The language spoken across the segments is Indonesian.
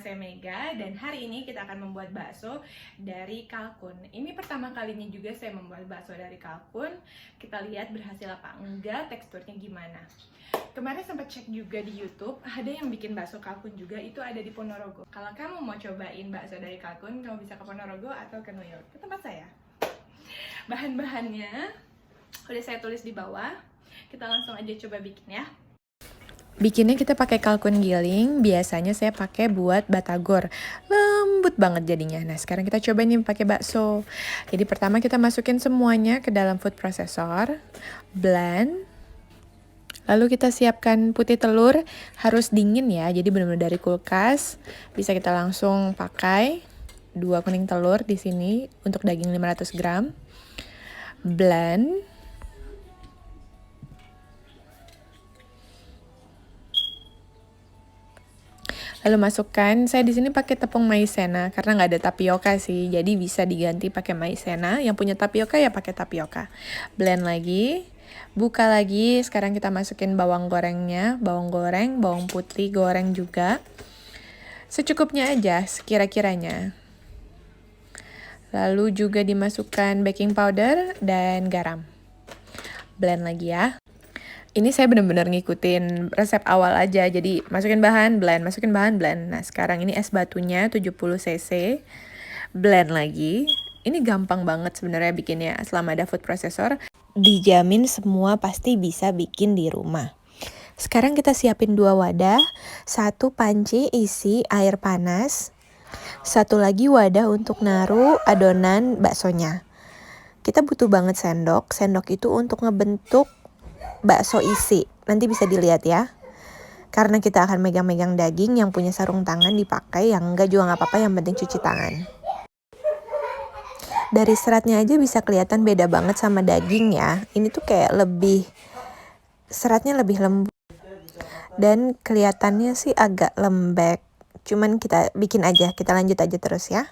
saya Mega dan hari ini kita akan membuat bakso dari kalkun. Ini pertama kalinya juga saya membuat bakso dari kalkun. Kita lihat berhasil apa enggak, teksturnya gimana. Kemarin sempat cek juga di YouTube, ada yang bikin bakso kalkun juga, itu ada di Ponorogo. Kalau kamu mau cobain bakso dari kalkun, kamu bisa ke Ponorogo atau ke New York, ke tempat saya. Bahan-bahannya udah saya tulis di bawah. Kita langsung aja coba bikin ya. Bikinnya kita pakai kalkun giling, biasanya saya pakai buat batagor. Lembut banget jadinya. Nah, sekarang kita coba nih pakai bakso. Jadi pertama kita masukin semuanya ke dalam food processor, blend. Lalu kita siapkan putih telur, harus dingin ya. Jadi benar-benar dari kulkas. Bisa kita langsung pakai 2 kuning telur di sini untuk daging 500 gram. Blend. Lalu masukkan, saya di sini pakai tepung maizena karena nggak ada tapioka sih, jadi bisa diganti pakai maizena. Yang punya tapioka ya pakai tapioka. Blend lagi, buka lagi. Sekarang kita masukin bawang gorengnya, bawang goreng, bawang putih goreng juga. Secukupnya aja, sekira-kiranya. Lalu juga dimasukkan baking powder dan garam. Blend lagi ya. Ini saya benar-benar ngikutin resep awal aja, jadi masukin bahan, blend, masukin bahan, blend. Nah, sekarang ini es batunya 70 cc, blend lagi. Ini gampang banget sebenarnya bikinnya selama ada food processor. Dijamin semua pasti bisa bikin di rumah. Sekarang kita siapin 2 wadah, 1 panci isi air panas, 1 lagi wadah untuk naruh adonan baksonya. Kita butuh banget sendok, sendok itu untuk ngebentuk bakso isi, nanti bisa dilihat ya. Karena kita akan megang-megang daging, yang punya sarung tangan dipakai, yang enggak juga nggak apa-apa, yang penting cuci tangan. Dari seratnya aja bisa kelihatan beda banget sama daging ya. Ini tuh kayak seratnya lebih lembut. Dan kelihatannya sih agak lembek. Cuman kita bikin aja, kita lanjut aja terus ya.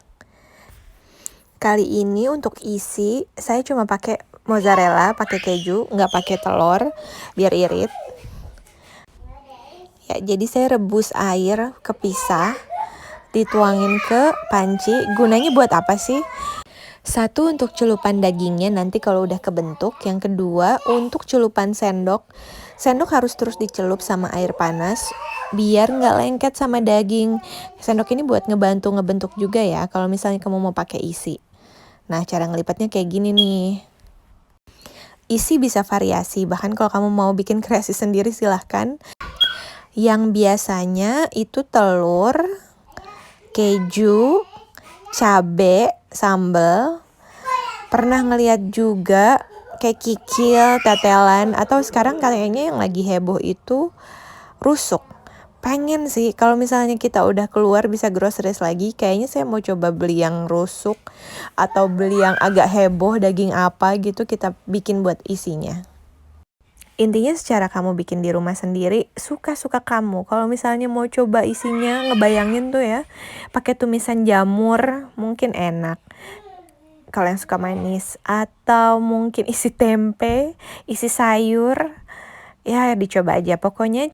Kali ini untuk isi, saya cuma pakai mozzarella, pakai keju, nggak pakai telur, biar irit. Ya, jadi saya rebus air kepisah, dituangin ke panci. Gunanya buat apa sih? 1 untuk celupan dagingnya nanti kalau udah kebentuk. Yang kedua untuk celupan sendok. Sendok harus terus dicelup sama air panas biar nggak lengket sama daging. Sendok ini buat ngebentuk juga ya kalau misalnya kamu mau pakai isi. Nah, cara ngelipatnya kayak gini nih. Isi bisa variasi, bahkan kalau kamu mau bikin kreasi sendiri silahkan. Yang biasanya itu telur, keju, cabe, sambal. Pernah ngeliat juga kayak kikil, tetelan, atau sekarang kayaknya yang lagi heboh itu rusuk. Pengen sih kalau misalnya kita udah keluar bisa groceries lagi, kayaknya saya mau coba beli yang rusuk atau beli yang agak heboh, daging apa gitu kita bikin buat isinya. Intinya secara kamu bikin di rumah sendiri, suka-suka kamu. Kalau misalnya mau coba isinya, ngebayangin tuh ya, pakai tumisan jamur, mungkin enak. Kalau yang suka manis, atau mungkin isi tempe, isi sayur, ya dicoba aja. Pokoknya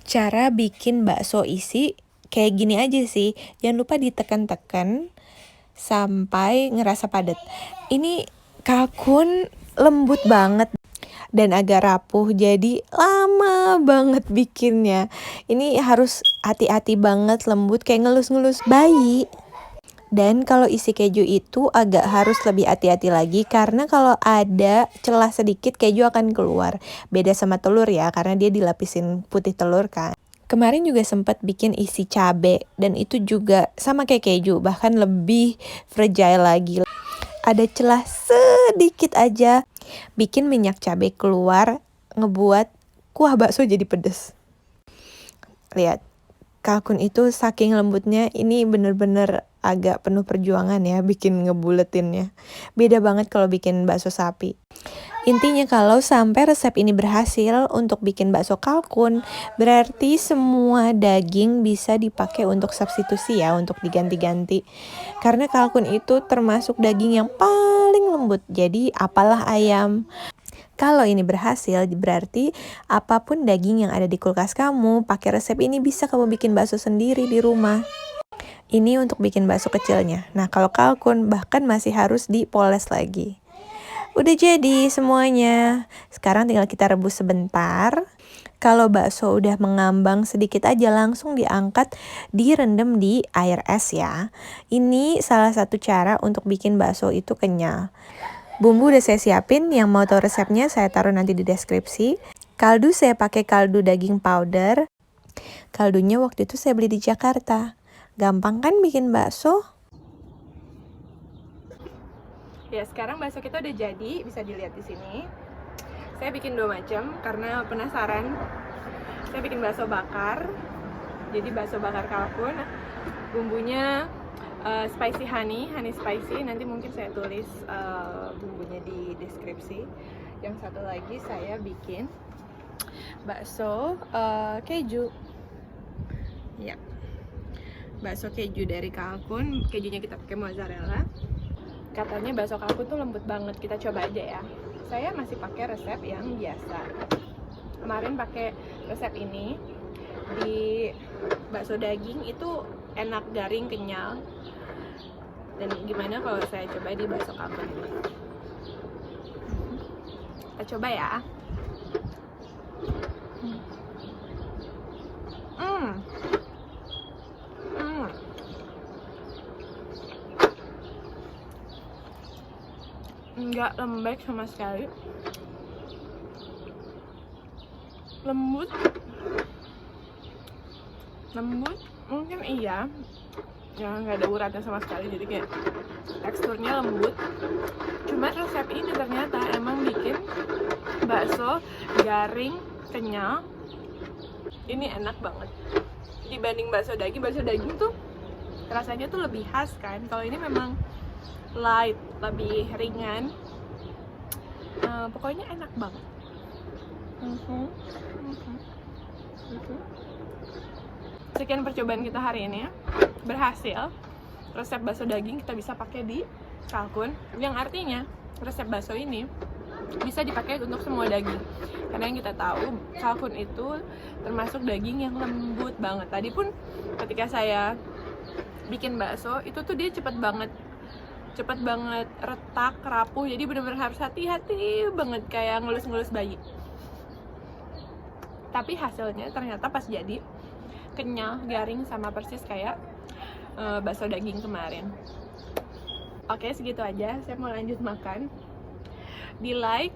cara bikin bakso isi kayak gini aja sih. Jangan lupa ditekan-tekan sampai ngerasa padat. Ini kalkun lembut banget dan agak rapuh, jadi lama banget bikinnya. Ini harus hati-hati banget, lembut kayak ngelus-ngelus bayi. Dan kalau isi keju itu agak harus lebih hati-hati lagi karena kalau ada celah sedikit keju akan keluar. Beda sama telur ya, karena dia dilapisin putih telur kan. Kemarin juga sempat bikin isi cabe dan itu juga sama kayak keju, bahkan lebih fragile lagi. Ada celah sedikit aja, bikin minyak cabe keluar, ngebuat kuah bakso jadi pedes. Lihat, kalkun itu saking lembutnya, ini bener-bener agak penuh perjuangan ya bikin ngebuletinnya. Beda banget kalau bikin bakso sapi. Intinya kalau sampai resep ini berhasil untuk bikin bakso kalkun, berarti semua daging bisa dipakai untuk substitusi ya, untuk diganti-ganti. Karena kalkun itu termasuk daging yang paling lembut, jadi apalah ayam. Kalau ini berhasil, berarti apapun daging yang ada di kulkas kamu, pakai resep ini bisa kamu bikin bakso sendiri di rumah. Ini untuk bikin bakso kecilnya. Nah, kalau kalkun bahkan masih harus dipoles lagi. Udah jadi semuanya. Sekarang tinggal kita rebus sebentar. Kalau bakso udah mengambang sedikit aja langsung diangkat, direndam di air es ya. Ini salah satu cara untuk bikin bakso itu kenyal. Bumbu udah saya siapin, yang mau tahu resepnya saya taruh nanti di deskripsi. Kaldu saya pakai kaldu daging powder. Kaldunya waktu itu saya beli di Jakarta. Gampang kan bikin bakso? Ya, sekarang bakso kita udah jadi, bisa dilihat di sini. Saya bikin 2 macam karena penasaran. Saya bikin bakso bakar. Jadi bakso bakar kalkun. Bumbunya spicy honey spicy. Nanti mungkin saya tulis bumbunya di deskripsi. Yang satu lagi saya bikin bakso keju. Ya. Bakso keju dari kalkun. Kejunya kita pakai mozzarella. Katanya bakso kalkun tuh lembut banget. Kita coba aja ya. Saya masih pakai resep yang biasa. Kemarin pakai resep ini di bakso daging itu enak, garing, kenyal. Dan gimana kalau saya coba di bakso kalkun ini? Kita coba ya. Nggak lembek sama sekali, lembut mungkin iya ya, nggak ada uratnya sama sekali, jadi kayak teksturnya lembut. Cuma resep ini ternyata emang bikin bakso garing, kenyal. Ini enak banget dibanding bakso daging. Bakso daging tuh rasanya tuh lebih khas kan, kalau ini memang light, lebih ringan. Pokoknya enak banget. Sekian percobaan kita hari ini ya. Berhasil. Resep bakso daging kita bisa pakai di kalkun, yang artinya resep bakso ini bisa dipakai untuk semua daging. Karena yang kita tahu kalkun itu termasuk daging yang lembut banget. Tadi pun ketika saya bikin bakso itu tuh dia cepet banget retak, rapuh, jadi benar-benar harus hati-hati banget, kayak ngelus-ngelus bayi. Tapi hasilnya ternyata pas jadi kenyal, garing, sama persis kayak bakso daging kemarin. Oke, segitu aja, saya mau lanjut makan. Di like,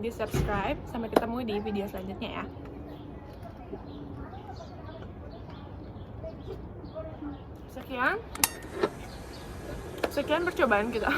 di subscribe, sampai ketemu di video selanjutnya ya. Sekian percobaan kita.